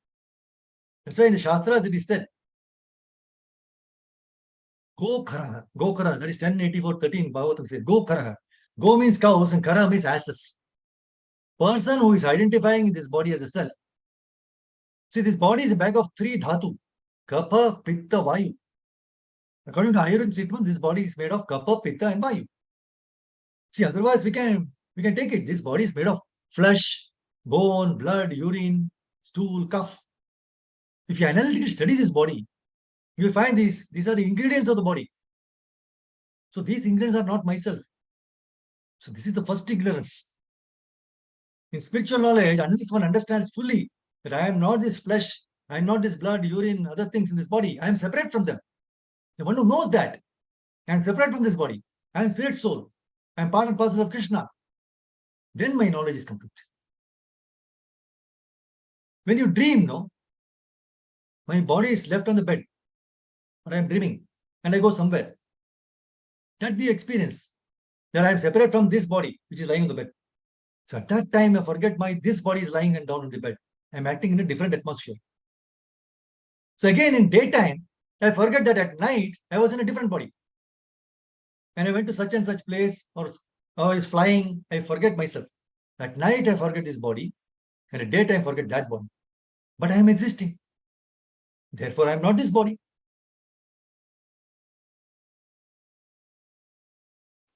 That's why in the Shastras it is said, Go Kara, that is 1084:13, Bhagavatam says, Go Kara. Go means cows and Kara means asses. Person who is identifying this body as a self. See, this body is a bag of 3 dhatu, Kapha, Pitta, Vayu. According to Ayurvedic treatment, this body is made of Kapha, Pitta and Vayu. See, otherwise we can take it. This body is made of flesh, bone, blood, urine, stool, cough. If you analytically study this body, you will find these are the ingredients of the body. So these ingredients are not myself. So this is the first ignorance. In spiritual knowledge, unless one understands fully that I am not this flesh, I am not this blood, urine, other things in this body, I am separate from them. The one who knows that I am separate from this body, I am spirit soul, I am part and parcel of Krishna, then my knowledge is complete. When you dream, no, my body is left on the bed, but I am dreaming, and I go somewhere. That we experience, that I am separate from this body, which is lying on the bed. So at that time, I forget this body is lying and down on the bed. I am acting in a different atmosphere. So again, in daytime, I forget that at night, I was in a different body. And I went to such and such place, or I was flying, I forget myself. At night, I forget this body, and at daytime, I forget that body. But I am existing. Therefore, I am not this body.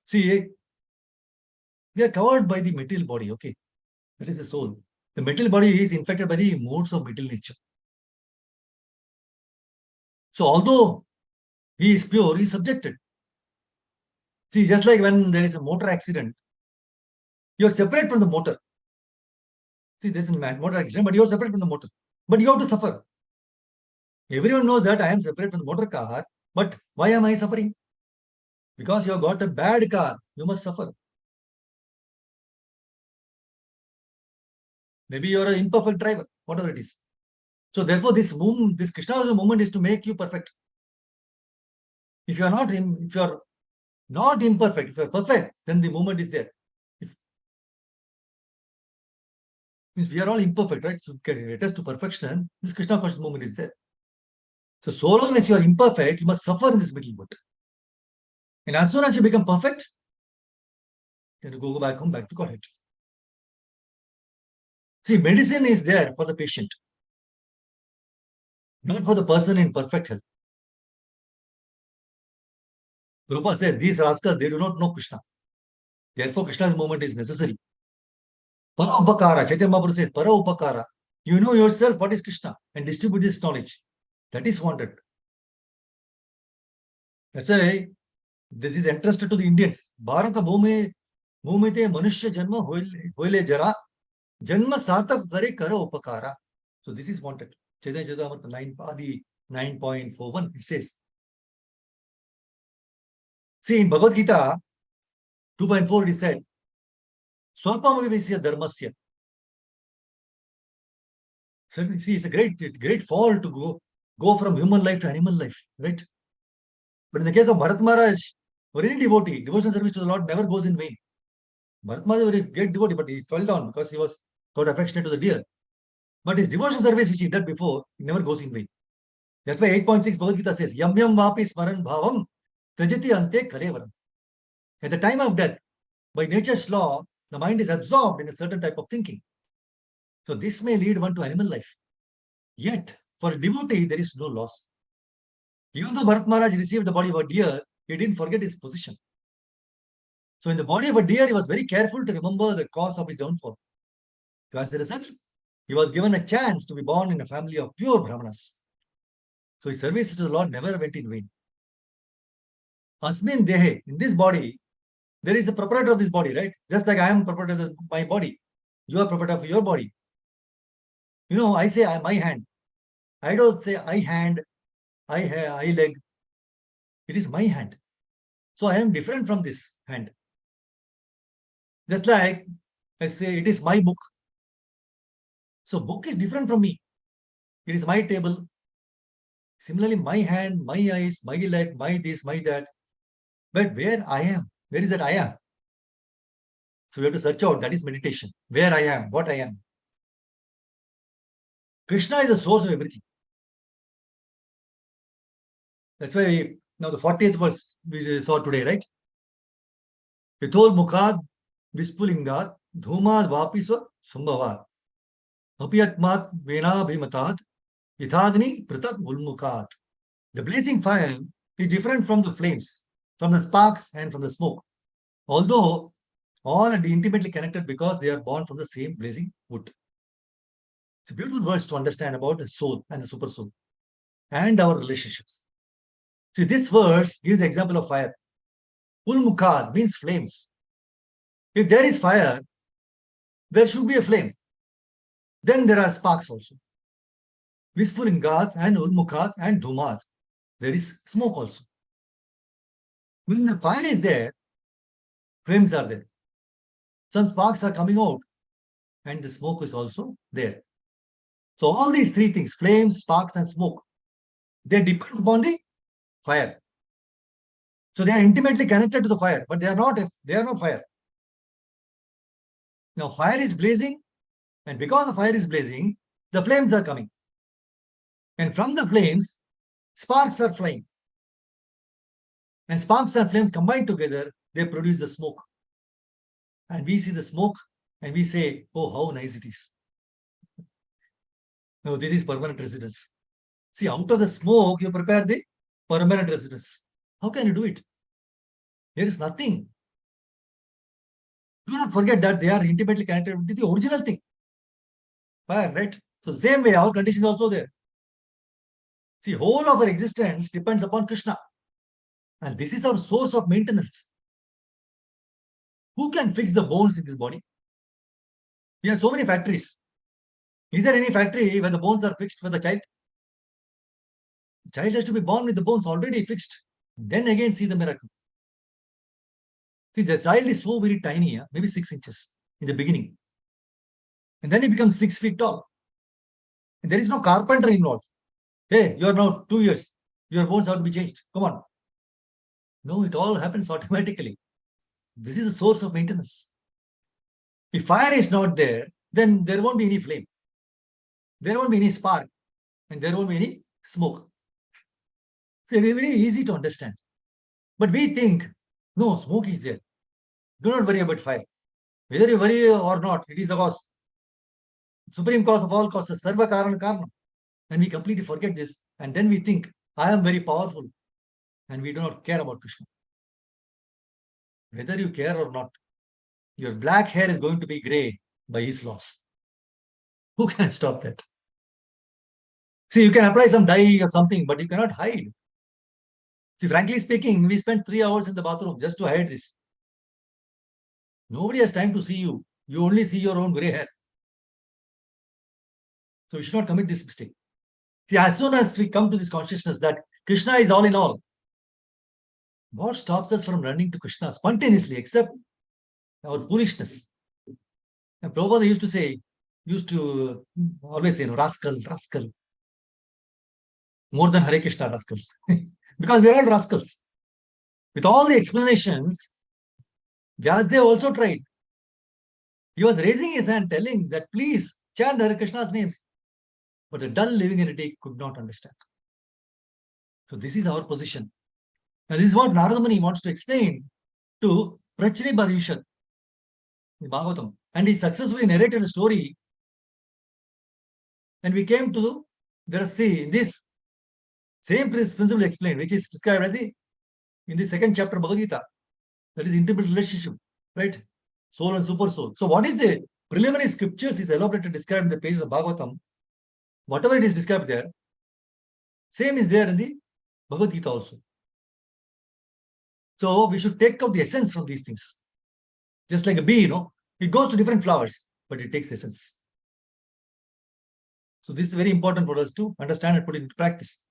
See, we are covered by the material body, okay? That is the soul. The material body is infected by the modes of material nature. So although he is pure, he is subjected. See, just like when there is a motor accident, you are separate from the motor. See, there is a motor accident, but you are separate from the motor. But you have to suffer. Everyone knows that I am separate from the motor car, but why am I suffering? Because you have got a bad car, you must suffer. Maybe you are an imperfect driver, whatever it is. So therefore, this Krishna's movement is to make you perfect. If you are not imperfect, if you are perfect, then the movement is there. Means we are all imperfect, right? So get us to perfection. This Krishna conscious movement is there. So long as you are imperfect, you must suffer in this middle world. And as soon as you become perfect, then you go back home, back to Godhead. See, medicine is there for the patient. not for the person in perfect health. Prabhupada says, these rascals, they do not know Krishna. Therefore, Krishna's movement is necessary. Para upakara, Chaitanya Mahaprabhu says, para upakara. You know yourself what is Krishna and distribute this knowledge. That is wanted. That's why this is entrusted to the Indians. Bharata bhume bhumite manushya janma hoile jara janma sartak kare kara upakara. So this is wanted. Chaitanya Charitamrita 9.41, it says. See, in Bhagavad Gita 2.4, it is said, Swalpamavisya dharmasya. So, see, it's a great fall to go from human life to animal life, right? But in the case of Bharat Maharaj, or any devotee, devotional service to the Lord never goes in vain. Bharat Maharaj was a very great devotee, but he fell down because he was got affectionate to the deer. But his devotional service, which he did before, it never goes in vain. That's why 8.6 Bhagavad Gita says, Yam yam vapi smaran bhavam tajati ante karevaram. At the time of death, by nature's law, the mind is absorbed in a certain type of thinking. So this may lead one to animal life. Yet, for a devotee, there is no loss. Even though Bharat Maharaj received the body of a deer, he didn't forget his position. So in the body of a deer, he was very careful to remember the cause of his downfall. As a result, he was given a chance to be born in a family of pure Brahmanas. So his service to the Lord never went in vain. Asmin Dehe, in this body, there is the proprietor of this body, right? Just like I am proprietor of my body. You are proprietor of your body. You know, I say my hand. I don't say I hand, I leg. It is my hand. So I am different from this hand. Just like I say it is my book. So book is different from me. It is my table. Similarly, my hand, my eyes, my leg, my this, my that. But where I am, where is that I am? So we have to search out, that is meditation. Where I am, what I am. Krishna is the source of everything. That's why now the 40th verse we saw today, right? Yatol mukhad vispulingat dhumad vapisva sambhavat apiyatmat vena bhimatat yithagni pratak ulmukat. The blazing fire is different from the flames, from the sparks and from the smoke. Although all are intimately connected because they are born from the same blazing wood. It's a beautiful verse to understand about the soul and the super soul and our relationships. See, this verse gives an example of fire. Ulmukad means flames. If there is fire, there should be a flame. Then there are sparks also. Vispuringat and Ulmukad and Dhumat. There is smoke also. When the fire is there, flames are there. Some sparks are coming out and the smoke is also there. So all these three things, flames, sparks and smoke, they depend upon the fire. So they are intimately connected to the fire, but they are not fire. Now fire is blazing, and because the fire is blazing, the flames are coming. And from the flames, sparks are flying. And sparks and flames combined together, they produce the smoke. And we see the smoke and we say, oh, how nice it is. No, this is permanent residence. See, out of the smoke, you prepare the permanent residence. How can you do it? There is nothing. Do not forget that they are intimately connected with the original thing. Fire, right? So the same way, our condition is also there. See, whole of our existence depends upon Krishna. And this is our source of maintenance. Who can fix the bones in this body? We have so many factories. Is there any factory where the bones are fixed for the child? The child has to be born with the bones already fixed. Then again see the miracle. See, the child is so very tiny, maybe 6 inches in the beginning. And then he becomes 6 feet tall. And there is no carpenter involved. Hey, you are now 2 years. Your bones have to be changed. Come on. No, it all happens automatically. This is the source of maintenance. If fire is not there, then there won't be any flame. There won't be any spark. And there won't be any smoke. So it's very easy to understand. But we think, no, smoke is there. Do not worry about fire. Whether you worry or not, it is the cause. Supreme cause of all causes, sarva karana karana. And we completely forget this. And then we think, I am very powerful. And we do not care about Krishna. Whether you care or not, your black hair is going to be gray by his laws. Who can stop that? See, you can apply some dye or something, but you cannot hide. See, frankly speaking, we spent 3 hours in the bathroom just to hide this. Nobody has time to see you. You only see your own gray hair. So we should not commit this mistake. See, as soon as we come to this consciousness that Krishna is all in all, what stops us from running to Krishna spontaneously except our foolishness? And Prabhupada used to always say, rascal, rascal. More than Hare Krishna rascals. Because we are all rascals. With all the explanations, Vyasdev also tried. He was raising his hand telling that please chant Hare Krishna's names. But a dull living entity could not understand. So this is our position. And this is what Narada Muni wants to explain to Prachni Parishad in Bhagavatam. And he successfully narrated a story. And we came to, this same principle explained, which is described as in the second chapter of Bhagavad Gita. That is intimate relationship, right? Soul and super soul. So what is the preliminary scriptures is elaborated, described in the pages of Bhagavatam. Whatever it is described there, same is there in the Bhagavad Gita also. So we should take out the essence from these things. Just like a bee, it goes to different flowers, but it takes essence. So this is very important for us to understand and put it into practice.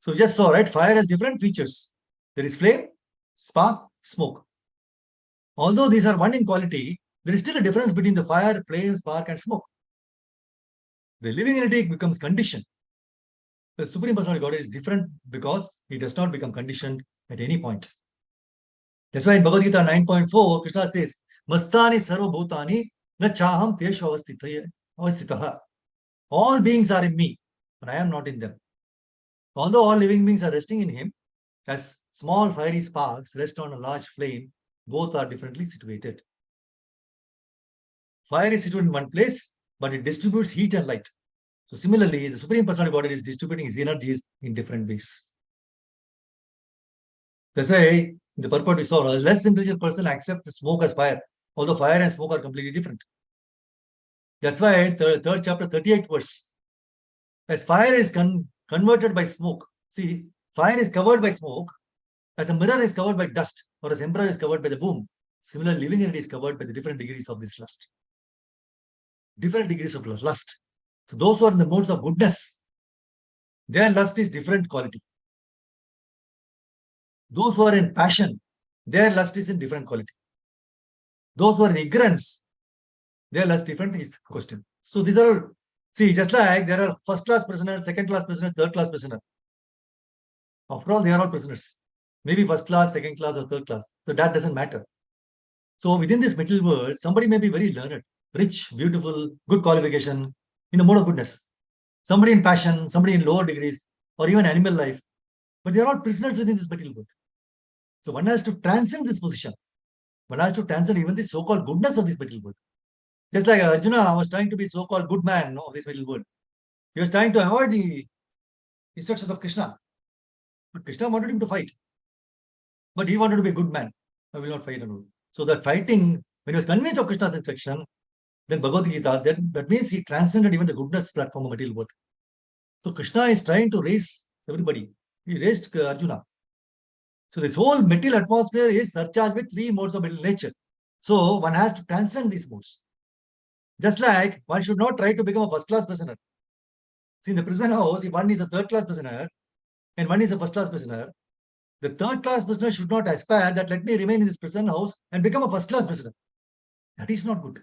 So we just saw, right? Fire has different features. There is flame, spark, smoke. Although these are one in quality, there is still a difference between the fire, flame, spark, and smoke. The living entity becomes conditioned. The Supreme Personality Godhead is different because it does not become conditioned at any point. That's why in Bhagavad Gita 9.4, Krishna says, Mastani sarva bhutani na chaham teshu avastitaha. All beings are in me, but I am not in them. Although all living beings are resting in him, as small fiery sparks rest on a large flame, both are differently situated. Fire is situated in one place, but it distributes heat and light. So similarly, the Supreme Personality Godhead is distributing his energies in different ways. That's why in the purport we saw, a less intelligent person accepts the smoke as fire, although fire and smoke are completely different. That's why third chapter, 38th verse, as fire is converted by smoke. See, fire is covered by smoke, as a mirror is covered by dust, or as emperor is covered by the boom. Similar, living entity is covered by the different degrees of this lust. Different degrees of lust. So those who are in the modes of goodness, their lust is different quality. Those who are in passion, their lust is in different quality. Those who are in ignorance, their lust different is the question. So these are, see, just like there are first class prisoners, second class prisoner, third class prisoner. After all, they are all prisoners. Maybe first class, second class, or third class. So that doesn't matter. So within this material world, somebody may be very learned, rich, beautiful, good qualification, in the mode of goodness. Somebody in passion, somebody in lower degrees, or even animal life. But they are all prisoners within this material world. So one has to transcend this position. One has to transcend even the so-called goodness of this material world. Just like Arjuna was trying to be so-called good man of this material world. He was trying to avoid the instructions of Krishna. But Krishna wanted him to fight. But he wanted to be a good man. I will not fight alone. So that fighting, when he was convinced of Krishna's instruction, then Bhagavad Gita, that means he transcended even the goodness platform of material world. So Krishna is trying to raise everybody. He raised Arjuna. So this whole material atmosphere is surcharged with three modes of material nature. So one has to transcend these modes. Just like one should not try to become a first-class prisoner. See, in the prison house, if one is a third-class prisoner and one is a first-class prisoner, the third-class prisoner should not aspire that let me remain in this prison house and become a first-class prisoner. That is not good.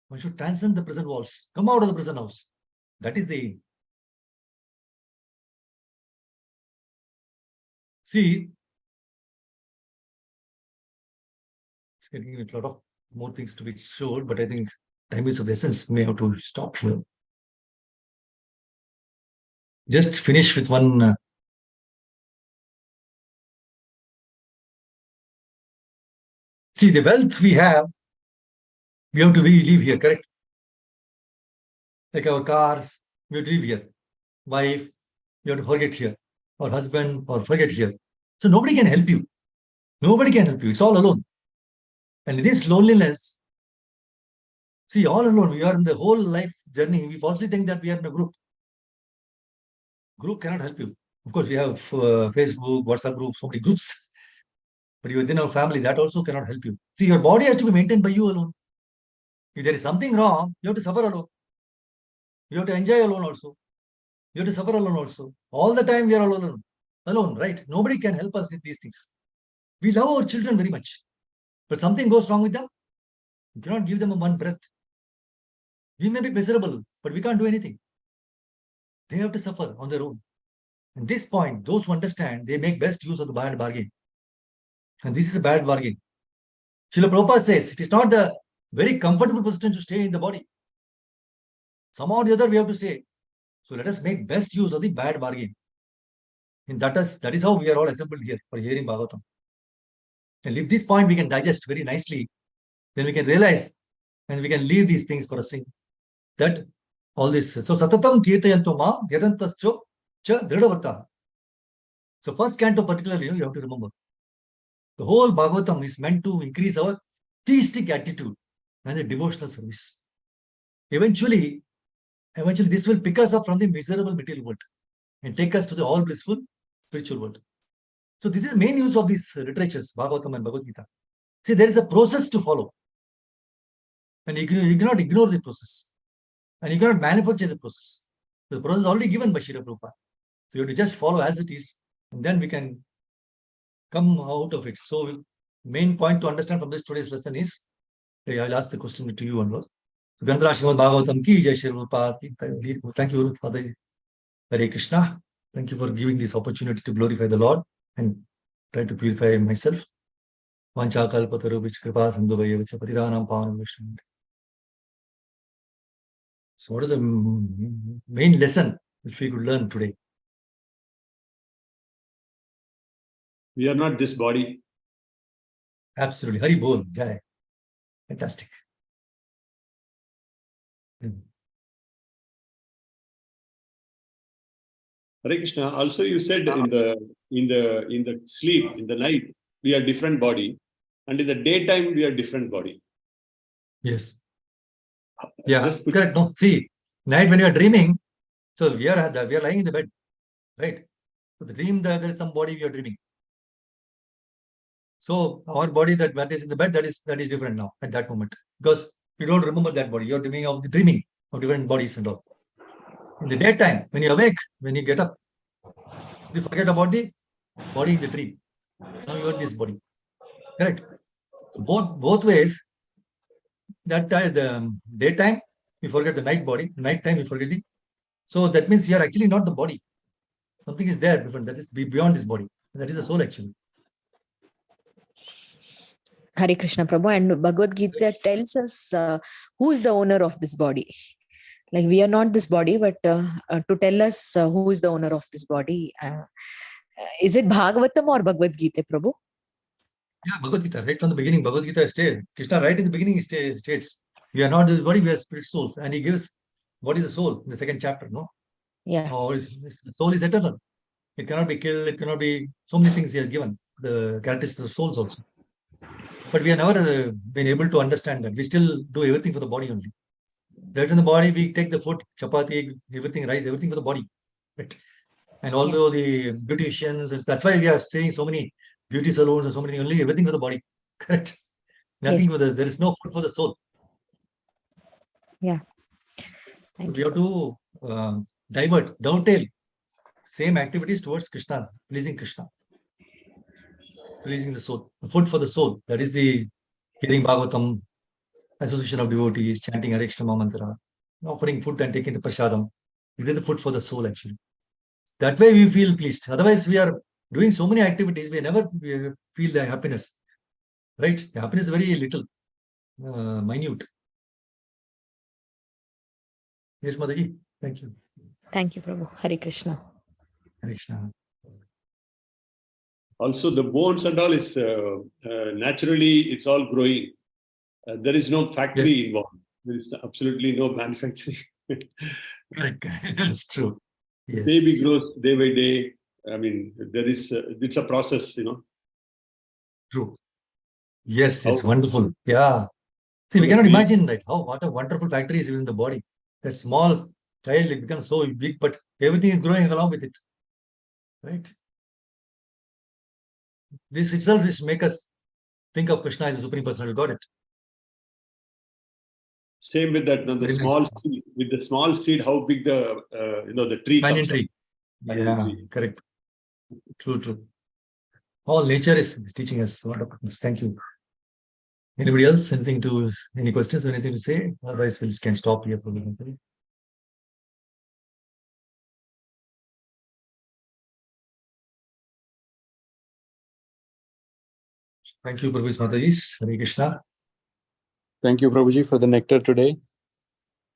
One should transcend the prison walls, come out of the prison house. That is the aim. See, it's getting a lot of more things to be showed, but I think time is of the essence. May have to stop here. Just finish with one. See, the wealth we have to leave here, correct? Like our cars, we have to live here. Wife, you have to forget here. Or husband, or forget here. So nobody can help you. Nobody can help you. It's all alone. And this loneliness, see, all alone, we are in the whole life journey. We falsely think that we are in a group. Group cannot help you. Of course, we have Facebook, WhatsApp groups, so many groups. But you within our family, that also cannot help you. See, your body has to be maintained by you alone. If there is something wrong, you have to suffer alone. You have to enjoy alone also. You have to suffer alone also. All the time we are all alone. Alone, right? Nobody can help us with these things. We love our children very much. But something goes wrong with them, you cannot give them a one breath. We may be miserable, but we can't do anything. They have to suffer on their own. At this point, those who understand, they make best use of the bad bargain. And this is a bad bargain. Srila Prabhupada says, it is not a very comfortable position to stay in the body. Somehow or the other, we have to stay. So let us make best use of the bad bargain. And that is how we are all assembled here for hearing Bhagavatam. And if this point we can digest very nicely, then we can realize and we can leave these things for a sing. That all this. So Satatam Kirtayanto Ma Yadantascho Cha Dridavata. So first canto particularly, you have to remember. The whole Bhagavatam is meant to increase our theistic attitude and the devotional service. Eventually, this will pick us up from the miserable material world and take us to the all blissful spiritual world. So this is the main use of these literatures, Bhagavatam and Bhagavad Gita. See, there is a process to follow. And you cannot ignore the process. And you cannot manufacture the process. The process is already given by Srila Prabhupada. So you have to just follow as it is, and then we can come out of it. So main point to understand from this today's lesson is, I'll ask the question to you, Anwar. Gandhara Srimad Bhagavatam ki Jai Shri Prabhupada. Thank you, Father. Hare Krishna. Thank you for giving this opportunity to glorify the Lord and try to purify myself. Vancha kalpatarubicha kripa sandhuvaya vicha paridanam pavanam vishnu. So what is the main lesson which we could learn today? We are not this body. Absolutely. Hari Bol. Jai. Fantastic. Hare Krishna. Also, you said in the sleep, in the night, we are different body, and in the daytime we are different body. Yes. Yeah, correct. No, see, night when you are dreaming, so we are lying in the bed, right? So the dream that there is some body we are dreaming. So our body that is in the bed, that is different now at that moment, because you don't remember that body. You're dreaming of different bodies and all. In the daytime, when you awake, when you get up, you forget about the body in the dream. Now you are this body. Correct. Both ways. That the daytime, we forget the night body. Nighttime, we forget the. So that means you are actually not the body. Something is there different. That is beyond this body. That is the soul actually. Hare Krishna Prabhu, and Bhagavad Gita tells us who is the owner of this body. Like we are not this body, but to tell us who is the owner of this body. Is it Bhagavatam or Bhagavad Gita, Prabhu? Yeah, Bhagavad Gita, right from the beginning, Bhagavad Gita states, Krishna right in the beginning states, we are not this body, we are spirit souls. And he gives what is the soul in the second chapter, no? Yeah. The soul is eternal. It cannot be killed, it cannot be, so many things he has given, the characteristics of souls also. But we have never been able to understand that. We still do everything for the body only. Right from the body, we take the food, chapati, everything, rice, everything for the body. Right? And although the beauticians, that's why we are seeing so many beauty salons and so many things, only everything for the body. Correct. Nothing for there is no food for the soul. Yeah. So we have to dovetail same activities towards Krishna, pleasing Krishna, pleasing the soul, food for the soul. That is the hearing Bhagavatam, association of devotees, chanting Hare Krishna Mantra, offering food and taking the prasadam. It is the food for the soul actually. That way we feel pleased. Otherwise, we are doing so many activities, we never feel the happiness. Right? The happiness is very little, minute. Yes, Mataji. Thank you. Thank you, Prabhu. Hare Krishna. Hare Krishna. Also, the bones and all is naturally, it's all growing. There is no factory involved. There is absolutely no manufacturing. Correct. That's true. Yes. Baby grows day by day. I mean, it's a process, True. Yes, it's How- wonderful. Yeah. See, we the cannot baby- imagine, right? What a wonderful factory is within the body. That small child, it becomes so big, but everything is growing along with it. Right? This itself is make us think of Krishna as the Supreme Personality of Godhead. Same with that, the Very nice. small seed. With the small seed, how big the tree Banyan comes up. tree. Banyan Yeah, tree. correct. True. All nature is teaching us wonderful things. Thank you. Anybody else? Any questions or anything to say? Otherwise, we can stop here. Thank you, Prabhuji Mataji. Hare Krishna. Thank you, Prabhuji, for the nectar today.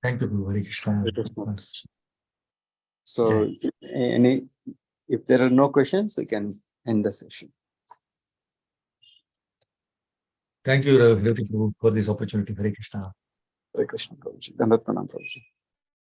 Thank you, Prabhu. Hare Krishna. Hare Krishna. Once. So, if there are no questions, we can end the session. Thank you, Prabhu, for this opportunity. Hare Krishna. Hare Krishna, Prabhuji. Dandavat Pranam, Prabhuji.